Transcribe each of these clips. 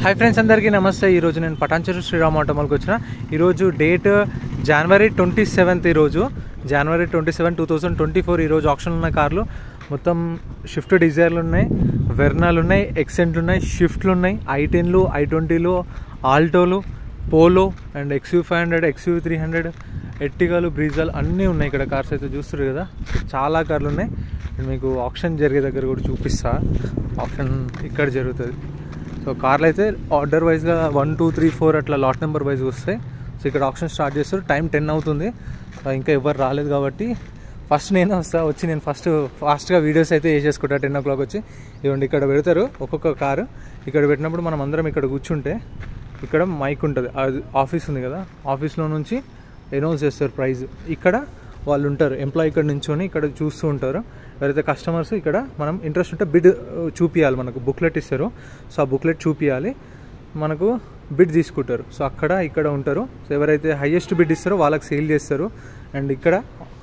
Hi friends अंदर की नमस्ते। నేను పటాన్చెరు శ్రీరామ్ ఆటోమోల్కి వచ్చిన ఈరోజు డేట్ జనవరి 27 జనవరి 27 2024 ఈరోజు ఆప్షన్ ఉన్న కార్లు మొత్తం షిఫ్ట్ డిజైర్లు ఉన్నాయి, వెర్నాలు ఉన్నాయి, ఎక్సెంట్లు ఉన్నాయి, షిఫ్ట్లు ఉన్నాయి, i10లు, i20లు, ఆల్టోలు, పోలో అండ్ XU500, XU300, ఎర్టిగాలు, బ్రీజాలు అన్నీ ఉన్నాయి. ఇక్కడ కార్స్ అయితే చూస్తారు కదా, చాలా కార్లు ఉన్నాయి. మీకు ఆప్షన్ జరిగే దగ్గర కూడా చూపిస్తా. ఆప్షన్ ఇక్కడ జరుగుతుంది. సో కార్లు అయితే ఆర్డర్ వైజ్గా 1, 2, 3, 4 అట్లా లాట్ నెంబర్ వైజ్ వస్తాయి. సో ఇక్కడ ఆప్షన్ స్టార్ట్ చేస్తారు. టైం 10 అవుతుంది. ఇంకా ఎవరు రాలేదు కాబట్టి ఫస్ట్ నేనే వచ్చి నేను ఫాస్ట్గా వీడియోస్ అయితే వేసేసుకుంటా. 10 o'clock వచ్చి ఇవ్వండి ఇక్కడ పెడతారు ఒక్కొక్క కారు. ఇక్కడ పెట్టినప్పుడు మనం అందరం ఇక్కడ కూర్చుంటే ఇక్కడ మైక్ ఉంటుంది, అది ఆఫీస్ ఉంది కదా, ఆఫీస్లో నుంచి అనౌన్స్ చేస్తారు ప్రైజ్. ఇక్కడ వాళ్ళు ఉంటారు, ఎంప్లాయీ ఇక్కడ నుంచొని ఇక్కడ చూస్తూ ఉంటారు. ఎవరైతే కస్టమర్స్ ఇక్కడ మనం ఇంట్రెస్ట్ ఉంటే బిడ్ చూపించాలి, మనకు బుక్లెట్ ఇస్తారు. సో ఆ బుక్లెట్ చూపించాలి, మనకు బిడ్ తీసుకుంటారు. సో అక్కడ ఇక్కడ ఉంటారు. సో ఎవరైతే హైయెస్ట్ బిడ్ ఇస్తారో వాళ్ళకి సేల్ చేస్తారు. అండ్ ఇక్కడ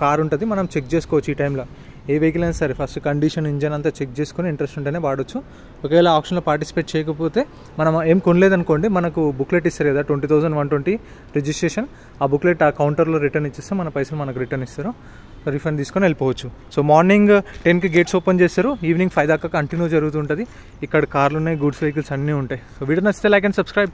కార్ ఉంటుంది, మనం చెక్ చేసుకోవచ్చు. ఈ టైంలో ఏ వెహికల్ అయినా సరే ఫస్ట్ కండిషన్, ఇంజన్ అంతా చెక్ చేసుకుని ఇంట్రెస్ట్ ఉంటేనే వాడచ్చు. ఒకవేళ ఆప్షన్లో పార్టిసిపేట్ చేయకపోతే మనం ఏం కొనలేదనుకోండి, మనకు బుక్లెట్ ఇస్తారు కదా 20,120 రిజిస్ట్రేషన్. ఆ బుక్లెట్ ఆ కౌంటర్లో రిటర్న్ ఇచ్చేస్తే మన పైసలు మనకు రిటర్న్ ఇస్తారు. రిఫండ్ తీసుకొని వెళ్ళిపోవచ్చు. సో మార్నింగ్ 10కి గేట్స్ ఓపెన్ చేస్తారు, ఈవినింగ్ 5 దాకా కంటిన్యూ జరుగుతుంటుంది. ఇక్కడ కార్లు ఉన్నాయి, గూడ్స్ వెహికల్స్ అన్నీ ఉంటాయి. సో వీడియో నచ్చితే లైక్ అండ్ సబ్స్క్రైబ్.